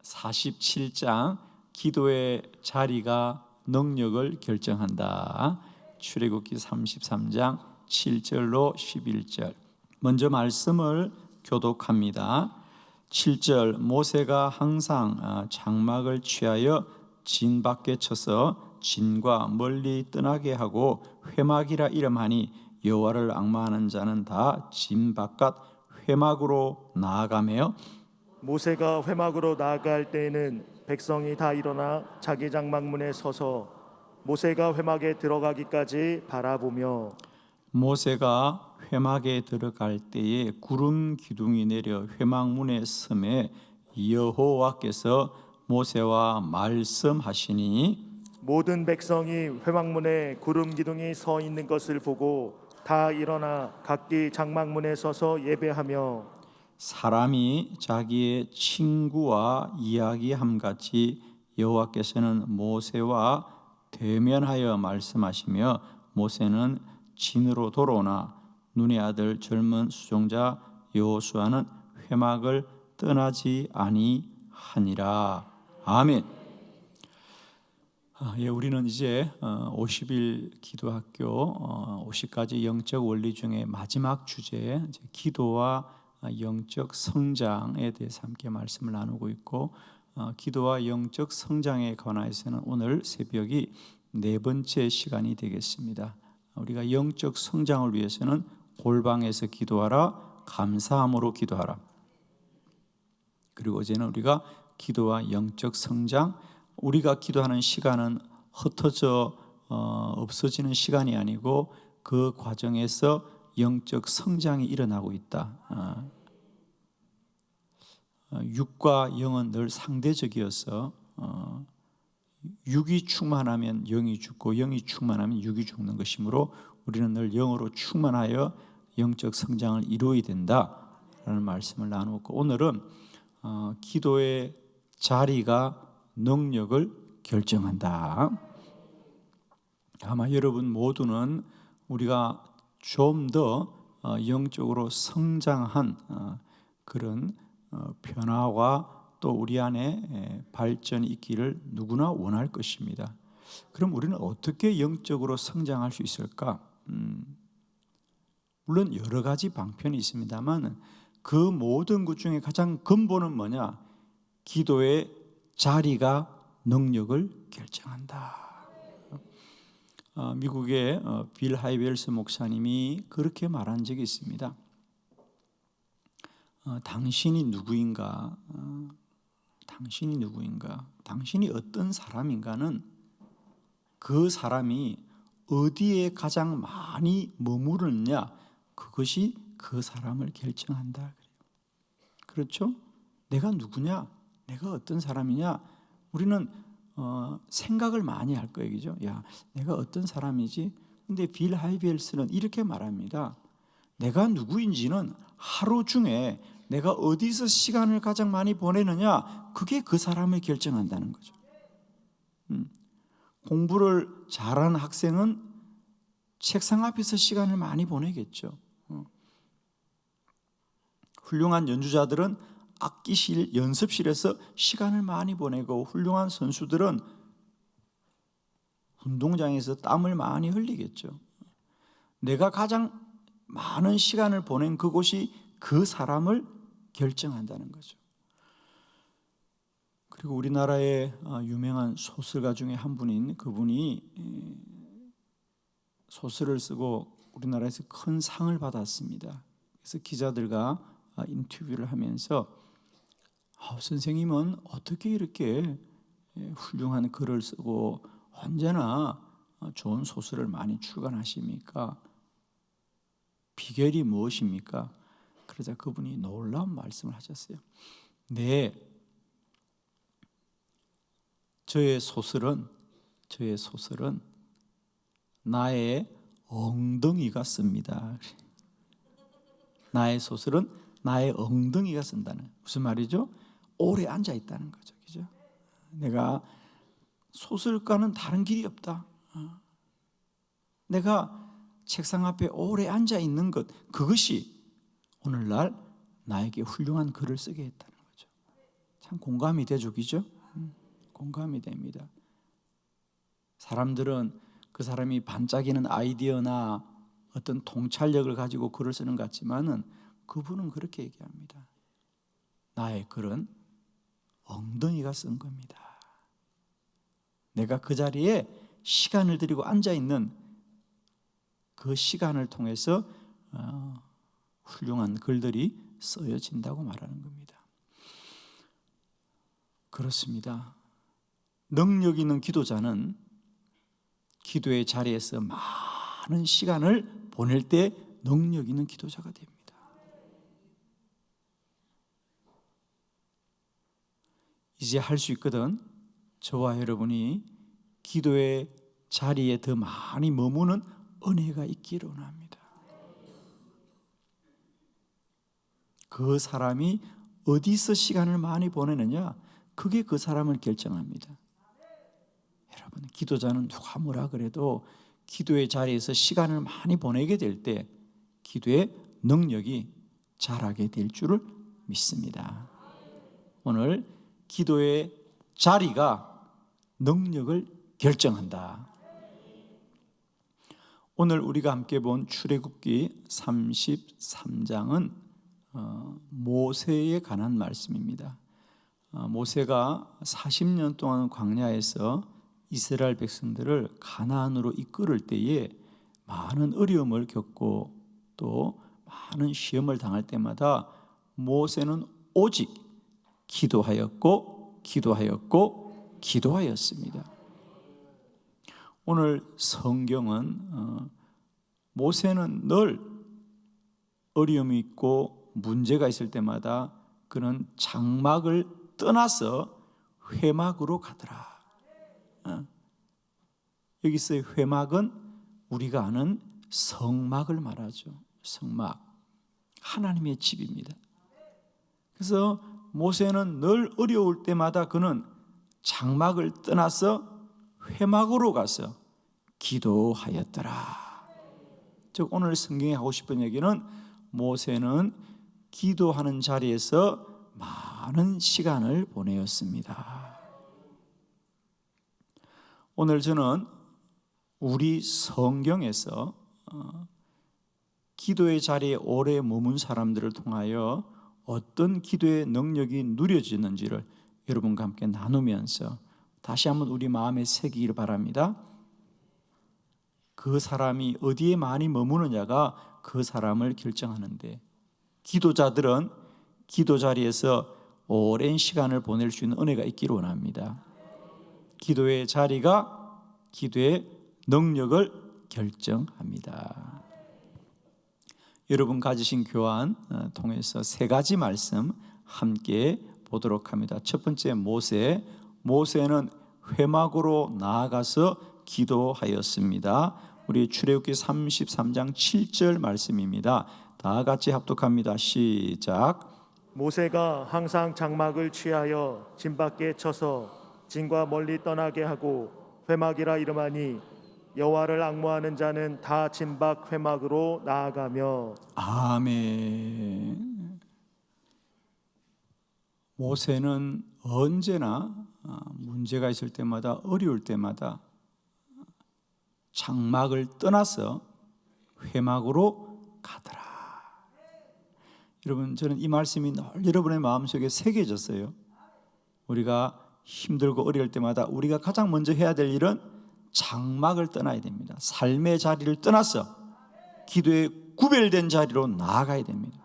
47장 기도의 자리가 능력을 결정한다. 출애굽기 33장 7절로 11절. 먼저 말씀을 교독합니다. 7절, 모세가 항상 장막을 취하여 진 밖에 쳐서 진과 멀리 떠나게 하고 회막이라 이름하니 여호와를 앙망하는 자는 다 진 바깥 회막으로 나아가며, 모세가 회막으로 나아갈 때에는 백성이 다 일어나 자기 장막문에 서서 모세가 회막에 들어가기까지 바라보며, 모세가 회막에 들어갈 때에 구름 기둥이 내려 회막문에 섬에 여호와께서 모세와 말씀하시니, 모든 백성이 회막문에 구름 기둥이 서 있는 것을 보고 다 일어나 각기 장막문에 서서 예배하며, 사람이 자기의 친구와 이야기함같이 여호와께서는 모세와 대면하여 말씀하시며, 모세는 진으로 돌아오나 눈의 아들 젊은 수종자 여호수아는 회막을 떠나지 아니하니라. 아멘. 우리는 이제 50일 기도학교 50가지 영적 원리 중에 마지막 주제, 기도와 영적 성장에 대해서 함께 말씀을 나누고 있고, 기도와 영적 성장에 관해서는 오늘 새벽이 네 번째 시간이 되겠습니다. 우리가 영적 성장을 위해서는 골방에서 기도하라, 감사함으로 기도하라. 그리고 어제는 우리가 기도와 영적 성장, 우리가 기도하는 시간은 흩어져 없어지는 시간이 아니고 그 과정에서 영적 성장이 일어나고 있다. 육과 영은 늘 상대적이어서 육이 충만하면 영이 죽고 영이 충만하면 육이 죽는 것이므로 우리는 늘 영으로 충만하여 영적 성장을 이루어야 된다라는 말씀을 나누고, 오늘은 기도의 자리가 능력을 결정한다. 아마 여러분 모두는 우리가 좀 더 영적으로 성장한 그런 변화와 또 우리 안에 발전이 있기를 누구나 원할 것입니다. 그럼 우리는 어떻게 영적으로 성장할 수 있을까? 물론 여러 가지 방편이 있습니다만 그 모든 것 중에 가장 근본은 뭐냐? 기도의 자리가 능력을 결정한다. 미국의 빌 하이벨스 목사님이 그렇게 말한 적이 있습니다. 당신이 누구인가? 당신이 누구인가? 당신이 어떤 사람인가는 그 사람이 어디에 가장 많이 머무르느냐, 그것이 그 사람을 결정한다. 그렇죠? 내가 누구냐? 내가 어떤 사람이냐? 우리는 생각을 많이 할 거예요, 그죠? 야, 내가 어떤 사람이지? 근데 빌 하이벨스는 이렇게 말합니다. 내가 누구인지는 하루 중에 내가 어디서 시간을 가장 많이 보내느냐, 그게 그 사람을 결정한다는 거죠. 공부를 잘하는 학생은 책상 앞에서 시간을 많이 보내겠죠. 훌륭한 연주자들은 악기실, 연습실에서 시간을 많이 보내고, 훌륭한 선수들은 운동장에서 땀을 많이 흘리겠죠. 내가 가장 많은 시간을 보낸 그곳이 그 사람을 결정한다는 거죠. 그리고 우리나라의 유명한 소설가 중에 한 분인 그분이 소설을 쓰고 우리나라에서 큰 상을 받았습니다. 그래서 기자들과 인터뷰를 하면서 선생님은 어떻게 이렇게 훌륭한 글을 쓰고 언제나 좋은 소설을 많이 출간하십니까? 비결이 무엇입니까? 그러자 그분이 놀라운 말씀을 하셨어요. 네, 저의 소설은 나의 엉덩이가 씁니다. 나의 소설은 나의 엉덩이가 쓴다는, 무슨 말이죠? 오래 앉아 있다는 거죠, 그죠? 내가 소설가는 다른 길이 없다. 내가 책상 앞에 오래 앉아 있는 것, 그것이 오늘날 나에게 훌륭한 글을 쓰게 했다는 거죠. 참 공감이 되죠, 그죠? 공감이 됩니다. 사람들은 그 사람이 반짝이는 아이디어나 어떤 통찰력을 가지고 글을 쓰는 것 같지만은 그분은 그렇게 얘기합니다. 나의 글은 엉덩이가 쓴 겁니다. 내가 그 자리에 시간을 들이고 앉아 있는 그 시간을 통해서 훌륭한 글들이 쓰여진다고 말하는 겁니다. 그렇습니다. 능력 있는 기도자는 기도의 자리에서 많은 시간을 보낼 때 능력 있는 기도자가 됩니다. 이제 할 수 있거든. 저와 여러분이 기도의 자리에 더 많이 머무는 은혜가 있기를 원합니다. 그 사람이 어디서 시간을 많이 보내느냐, 그게 그 사람을 결정합니다. 여러분, 기도자는 누가 뭐라 그래도 기도의 자리에서 시간을 많이 보내게 될 때 기도의 능력이 자라게 될 줄을 믿습니다. 오늘 기도의 자리가 능력을 결정한다. 오늘 우리가 함께 본 출애굽기 33장은 모세에 관한 말씀입니다. 모세가 40년 동안 광야에서 이스라엘 백성들을 가나안으로 이끌을 때에 많은 어려움을 겪고 또 많은 시험을 당할 때마다 모세는 오직 기도하였고 기도하였고 기도하였습니다. 오늘 성경은 모세는 늘 어려움이 있고 문제가 있을 때마다 그는 장막을 떠나서 회막으로 가더라. 여기서 회막은 우리가 아는 성막을 말하죠. 성막, 하나님의 집입니다. 그래서 모세는 늘 어려울 때마다 그는 장막을 떠나서 회막으로 가서 기도하였더라. 즉 오늘 성경이 하고 싶은 얘기는 모세는 기도하는 자리에서 많은 시간을 보내었습니다. 오늘 저는 우리 성경에서 기도의 자리에 오래 머문 사람들을 통하여 어떤 기도의 능력이 누려지는지를 여러분과 함께 나누면서 다시 한번 우리 마음에 새기기를 바랍니다. 그 사람이 어디에 많이 머무느냐가 그 사람을 결정하는데, 기도자들은 기도 자리에서 오랜 시간을 보낼 수 있는 은혜가 있기를 원합니다. 기도의 자리가 기도의 능력을 결정합니다. 여러분 가지신 교환 통해서 세 가지 말씀 함께 보도록 합니다. 첫 번째, 모세는 회막으로 나아가서 기도하였습니다. 우리 출애굽기 33장 7절 말씀입니다. 다 같이 합독합니다. 시작. 모세가 항상 장막을 취하여 진 밖에 쳐서 진과 멀리 떠나게 하고 회막이라 이름하니 여호와를 앙모하는 자는 다 진 밖 회막으로 나아가며. 아멘. 모세는 언제나 문제가 있을 때마다 어려울 때마다 장막을 떠나서 회막으로 가더라. 여러분, 저는 이 말씀이 늘 여러분의 마음속에 새겨졌어요. 우리가 힘들고 어려울 때마다 우리가 가장 먼저 해야 될 일은 장막을 떠나야 됩니다. 삶의 자리를 떠나서 기도에 구별된 자리로 나아가야 됩니다.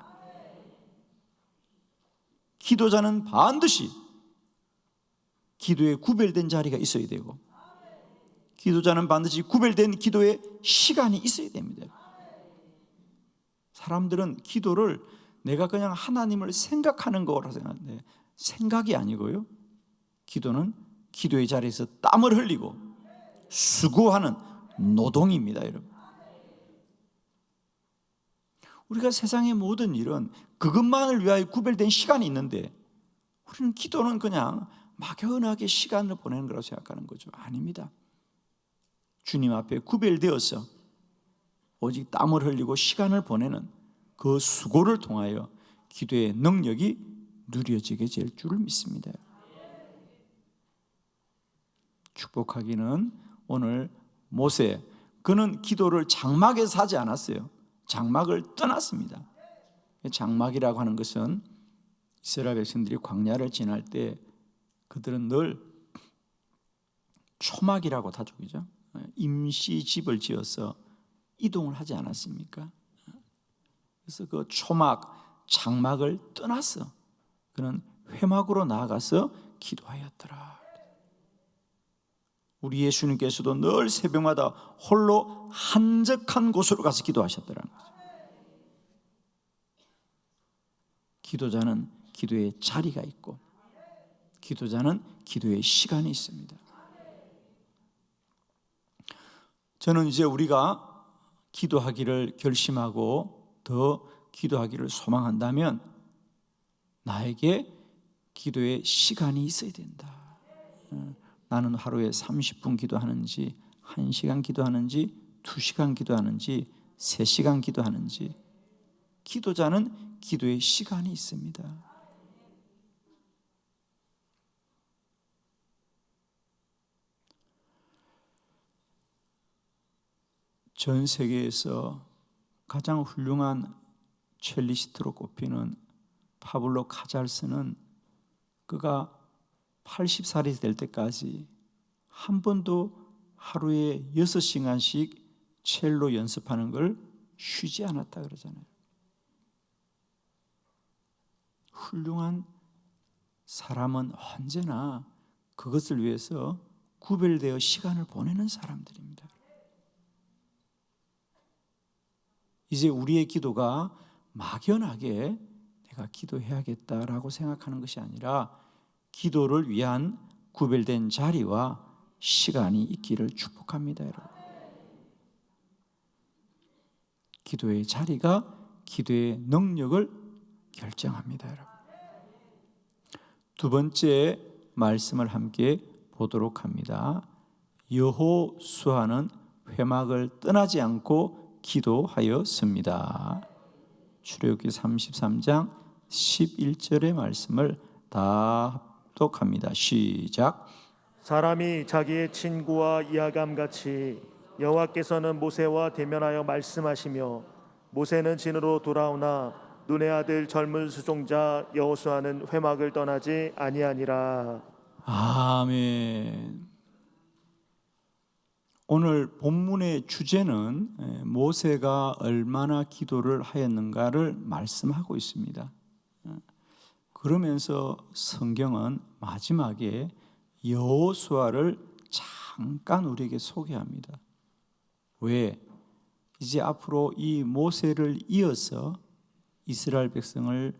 기도자는 반드시 기도에 구별된 자리가 있어야 되고, 기도자는 반드시 구별된 기도의 시간이 있어야 됩니다. 사람들은 기도를 내가 그냥 하나님을 생각하는 거라고 생각하는데, 생각이 아니고요, 기도는 기도의 자리에서 땀을 흘리고 수고하는 노동입니다. 여러분, 우리가 세상의 모든 일은 그것만을 위하여 구별된 시간이 있는데, 우리는 기도는 그냥 막연하게 시간을 보내는 거라고 생각하는 거죠. 아닙니다. 주님 앞에 구별되어서 오직 땀을 흘리고 시간을 보내는 그 수고를 통하여 기도의 능력이 누려지게 될 줄을 믿습니다. 축복하기는 오늘 모세, 그는 기도를 장막에서 하지 않았어요. 장막을 떠났습니다. 장막이라고 하는 것은 이스라엘 백성들이 광야를 지날 때 그들은 늘 초막이라고 하죠, 그죠? 임시 집을 지어서 이동을 하지 않았습니까? 그래서 그 초막, 장막을 떠났어. 그는 회막으로 나아가서 기도하였더라. 우리 예수님께서도 늘 새벽마다 홀로 한적한 곳으로 가서 기도하셨더라는 거죠. 기도자는 기도의 자리가 있고, 기도자는 기도의 시간이 있습니다. 저는 이제 우리가 기도하기를 결심하고 더 기도하기를 소망한다면 나에게 기도의 시간이 있어야 된다. 나는 하루에 30분 기도하는지, 1시간 기도하는지, 2시간 기도하는지, 3시간 기도하는지, 기도자는 기도의 시간이 있습니다. 전 세계에서 가장 훌륭한 첼리스트로 꼽히는 파블로 카잘스는 그가 80살이 될 때까지 한 번도 하루에 6시간씩 첼로 연습하는 걸 쉬지 않았다 그러잖아요. 훌륭한 사람은 언제나 그것을 위해서 구별되어 시간을 보내는 사람들입니다. 이제 우리의 기도가 막연하게 내가 기도해야겠다라고 생각하는 것이 아니라 기도를 위한 구별된 자리와 시간이 있기를 축복합니다, 여러분. 기도의 자리가 기도의 능력을 결정합니다, 여러분. 두 번째 말씀을 함께 보도록 합니다. 여호수아는 회막을 떠나지 않고 기도하였습니다. 출애굽기 33장 11절의 말씀을 다 합독합니다. 시작. 사람이 자기의 친구와 이아감같이 여호와께서는 모세와 대면하여 말씀하시며 모세는 진으로 돌아오나 눈의 아들 젊은 수종자 여호수아는 회막을 떠나지 아니하니라. 아멘. 오늘 본문의 주제는 모세가 얼마나 기도를 하였는가를 말씀하고 있습니다. 그러면서 성경은 마지막에 여호수아를 잠깐 우리에게 소개합니다. 왜? 이제 앞으로 이 모세를 이어서 이스라엘 백성을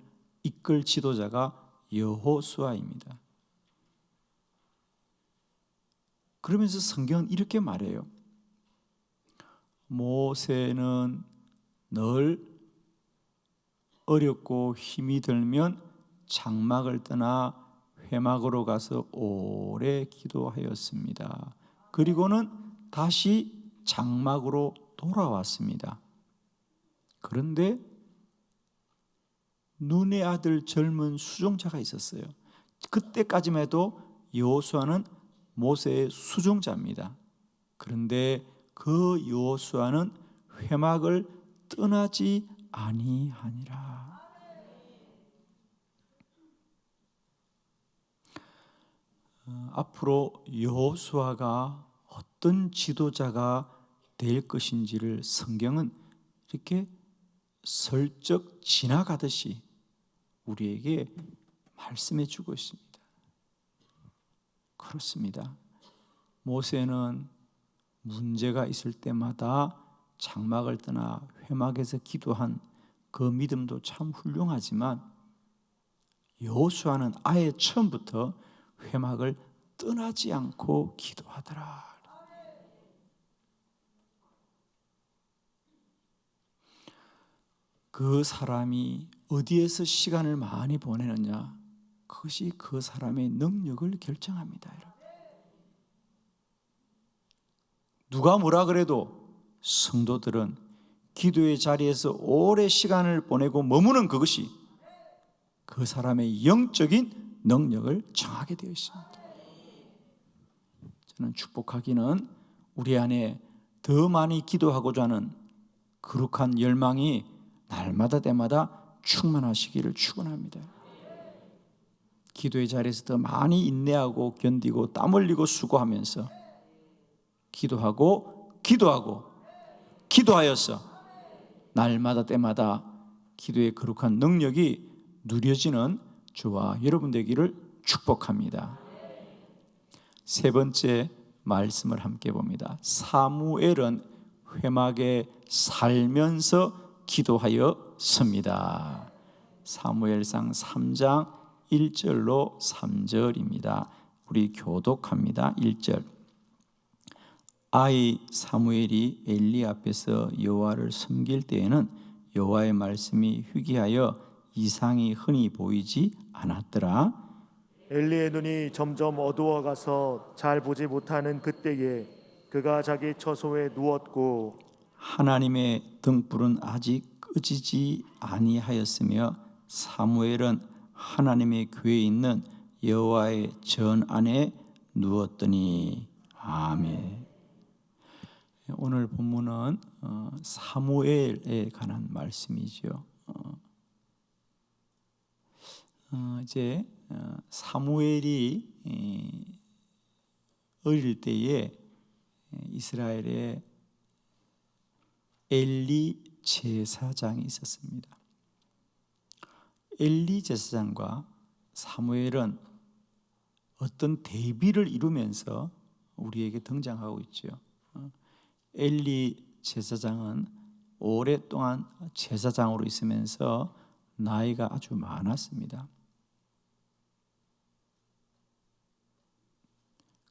이끌 지도자가 여호수아입니다. 그러면서 성경은 이렇게 말해요. 모세는 늘 어렵고 힘이 들면 장막을 떠나 회막으로 가서 오래 기도하였습니다. 그리고는 다시 장막으로 돌아왔습니다. 그런데 눈의 아들 젊은 수종자가 있었어요. 그때까지만 해도 여호수아는 모세의 수종자입니다. 그런데 그 여호수아는 회막을 떠나지 아니하니라. 앞으로 여호수아가 어떤 지도자가 될 것인지를 성경은 이렇게 슬쩍 지나가듯이 우리에게 말씀해 주고 있습니다. 그렇습니다. 모세는 문제가 있을 때마다 장막을 떠나 회막에서 기도한 그 믿음도 참 훌륭하지만 여호수아는 아예 처음부터 회막을 떠나지 않고 기도하더라. 그 사람이 어디에서 시간을 많이 보내느냐, 그것이 그 사람의 능력을 결정합니다. 누가 뭐라 그래도 성도들은 기도의 자리에서 오래 시간을 보내고 머무는 그것이 그 사람의 영적인 능력을 정하게 되어 있습니다. 저는 축복하기는 우리 안에 더 많이 기도하고자 하는 거룩한 열망이 날마다 때마다 충만하시기를 축원합니다. 기도의 자리에서 더 많이 인내하고 견디고 땀 흘리고 수고하면서 기도하여서 날마다 때마다 기도의 거룩한 능력이 누려지는 저와 여러분 되기를 축복합니다. 세 번째 말씀을 함께 봅니다. 사무엘은 회막에 살면서 기도하였습니다. 사무엘상 3장 1절로 3절입니다. 우리 교독합니다. 1절. 아이 사무엘이 엘리 앞에서 여호와를 섬길 때에는 여호와의 말씀이 희귀하여 이상이 흔히 보이지 않았더라. 엘리의 눈이 점점 어두워가서 잘 보지 못하는 그때에 그가 자기 처소에 누웠고 하나님의 등불은 아직 끄지지 아니하였으며 사무엘은 하나님의 교회에 있는 여호와의 전 안에 누웠더니. 아멘. 오늘 본문은 사무엘에 관한 말씀이죠. 이제 사무엘이 어릴 때에 이스라엘에 엘리 제사장이 있었습니다. 엘리 제사장과 사무엘은 어떤 대비를 이루면서 우리에게 등장하고 있죠. 엘리 제사장은 오랫동안 제사장으로 있으면서 나이가 아주 많았습니다.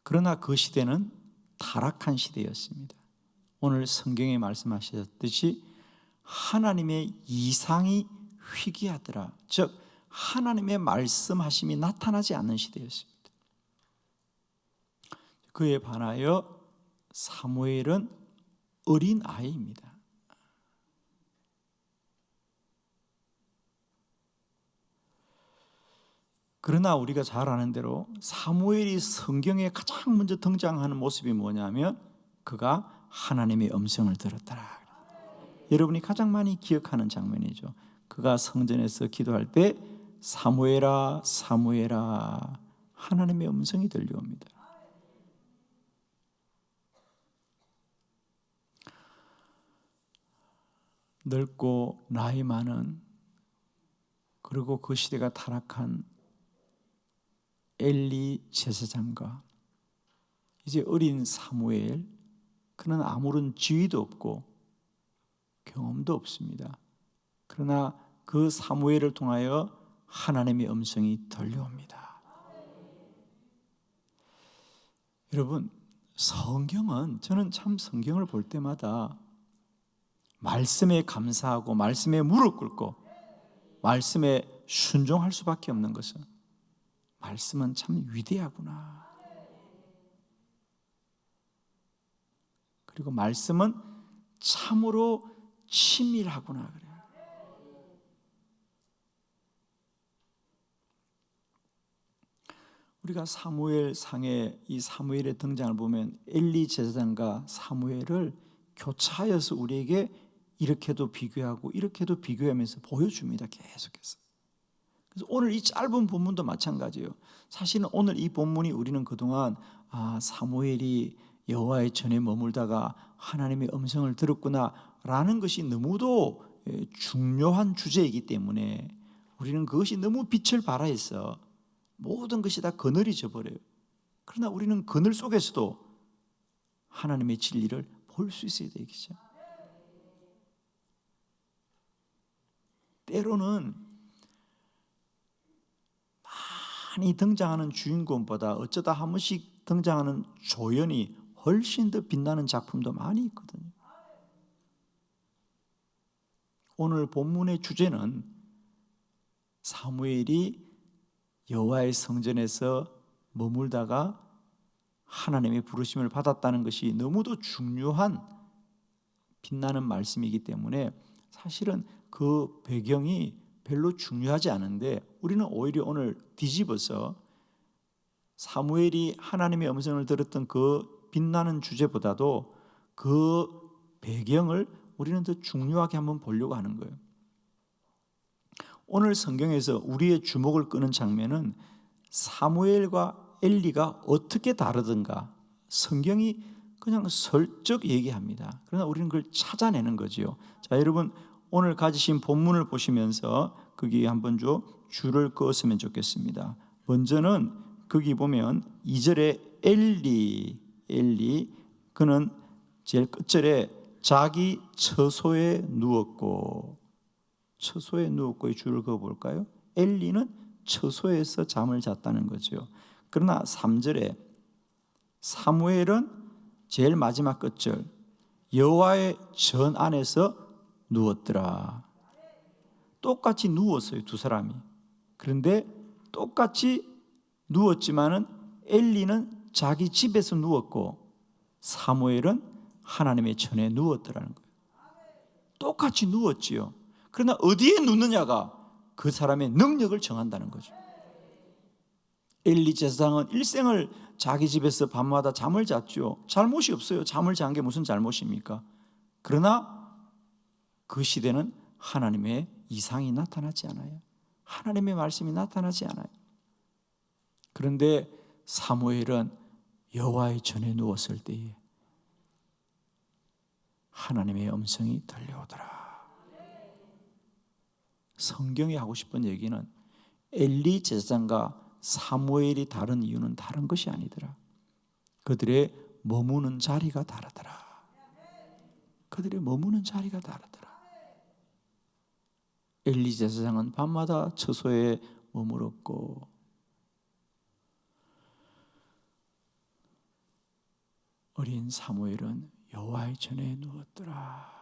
그러나 그 시대는 타락한 시대였습니다. 오늘 성경에 말씀하셨듯이 하나님의 이상이 희귀하더라. 즉 하나님의 말씀하심이 나타나지 않는 시대였습니다. 그에 반하여 사무엘은 어린 아이입니다. 그러나 우리가 잘 아는 대로 사무엘이 성경에 가장 먼저 등장하는 모습이 뭐냐면 그가 하나님의 음성을 들었더라. 여러분이 가장 많이 기억하는 장면이죠. 그가 성전에서 기도할 때 사무엘아 사무엘아 하나님의 음성이 들려옵니다. 넓고 나이 많은 그리고 그 시대가 타락한 엘리 제사장과 이제 어린 사무엘, 그는 아무런 지위도 없고 경험도 없습니다. 그러나 그 사무엘을 통하여 하나님의 음성이 들려옵니다. 여러분, 성경은 저는 참 성경을 볼 때마다 말씀에 감사하고 말씀에 무릎 꿇고 말씀에 순종할 수밖에 없는 것은 말씀은 참 위대하구나. 그리고 말씀은 참으로 치밀하구나 그래요. 우리가 사무엘 상에 이 사무엘의 등장을 보면 엘리 제사장과 사무엘을 교차하여서 우리에게 이렇게도 비교하고 이렇게도 비교하면서 보여줍니다. 계속해서. 그래서 오늘 이 짧은 본문도 마찬가지예요. 사실은 오늘 이 본문이 우리는 그동안 사무엘이 여호와의 전에 머물다가 하나님의 음성을 들었구나라는 것이 너무도 중요한 주제이기 때문에 우리는 그것이 너무 빛을 발하여서 모든 것이 다 그늘이 져버려요. 그러나 우리는 그늘 속에서도 하나님의 진리를 볼 수 있어야 되겠죠. 때로는 많이 등장하는 주인공보다 어쩌다 한 번씩 등장하는 조연이 훨씬 더 빛나는 작품도 많이 있거든요. 오늘 본문의 주제는 사무엘이 여호와의 성전에서 머물다가 하나님의 부르심을 받았다는 것이 너무도 중요한 빛나는 말씀이기 때문에 사실은 그 배경이 별로 중요하지 않은데 우리는 오히려 오늘 뒤집어서 사무엘이 하나님의 음성을 들었던 그 빛나는 주제보다도 그 배경을 우리는 더 중요하게 한번 보려고 하는 거예요. 오늘 성경에서 우리의 주목을 끄는 장면은 사무엘과 엘리가 어떻게 다르든가 성경이 그냥 슬쩍 얘기합니다. 그러나 우리는 그걸 찾아내는 거지요. 자, 여러분 오늘 가지신 본문을 보시면서 거기 한번 줄을 그었으면 좋겠습니다. 먼저는 거기 보면 2절에 엘리 그는 제일 끝절에 자기 처소에 누웠고, 처소에 누웠고의 줄을 그어볼까요? 엘리는 처소에서 잠을 잤다는 거죠. 그러나 3절에 사무엘은 제일 마지막 끝절 여호와의 전 안에서 누웠더라. 똑같이 누웠어요, 두 사람이. 그런데 똑같이 누웠지만은 엘리는 자기 집에서 누웠고 사무엘은 하나님의 전에 누웠더라는 거예요. 똑같이 누웠지요. 그러나 어디에 눕느냐가 그 사람의 능력을 정한다는 거죠. 엘리 제사장은 일생을 자기 집에서 밤마다 잠을 잤죠. 잘못이 없어요. 잠을 잔 게 무슨 잘못입니까? 그러나 그 시대는 하나님의 이상이 나타나지 않아요. 하나님의 말씀이 나타나지 않아요. 그런데 사무엘은 여호와의 전에 누웠을 때에 하나님의 음성이 들려오더라. 성경이 하고 싶은 얘기는 엘리 제사장과 사무엘이 다른 이유는 다른 것이 아니더라. 그들의 머무는 자리가 다르더라. 그들의 머무는 자리가 다르더라. 엘리 제사장은 밤마다 처소에 머물었고 어린 사무엘은 여호와의 전에 누웠더라.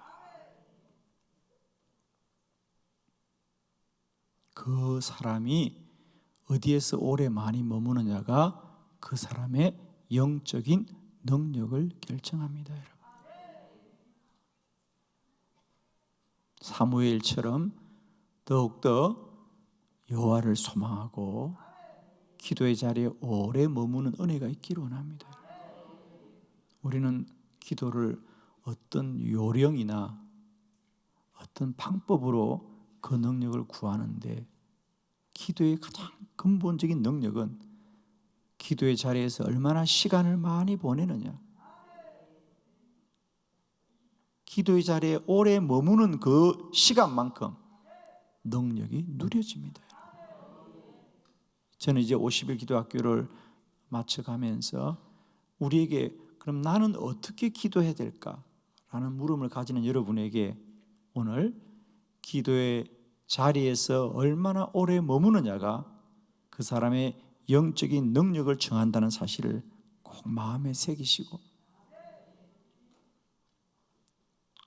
그 사람이 어디에서 오래 많이 머무느냐가 그 사람의 영적인 능력을 결정합니다, 여러분. 사무엘처럼 더욱더 여호와를 소망하고 기도의 자리에 오래 머무는 은혜가 있기를 원합니다. 우리는 기도를 어떤 요령이나 어떤 방법으로 그 능력을 구하는데 기도의 가장 근본적인 능력은 기도의 자리에서 얼마나 시간을 많이 보내느냐, 기도의 자리에 오래 머무는 그 시간만큼 능력이 누려집니다. 저는 이제 50일 기도학교를 마쳐가면서 우리에게 그럼 나는 어떻게 기도해야 될까라는 물음을 가지는 여러분에게 오늘 기도의 자리에서 얼마나 오래 머무느냐가 그 사람의 영적인 능력을 정한다는 사실을 꼭 마음에 새기시고,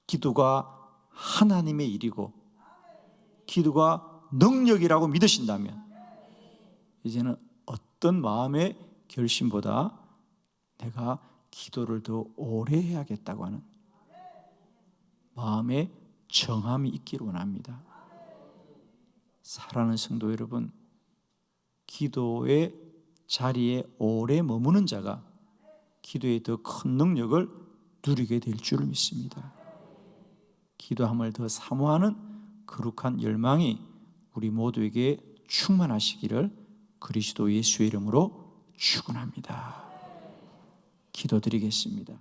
기도가 하나님의 일이고 기도가 능력이라고 믿으신다면 이제는 어떤 마음의 결심보다 내가 기도를 더 오래 해야겠다고 하는 마음의 정함이 있기를 원합니다. 사랑하는 성도 여러분, 기도의 자리에 오래 머무는 자가 기도에 더 큰 능력을 누리게 될 줄 믿습니다. 기도함을 더 사모하는 거룩한 열망이 우리 모두에게 충만하시기를 그리스도 예수의 이름으로 축원합니다. 기도드리겠습니다.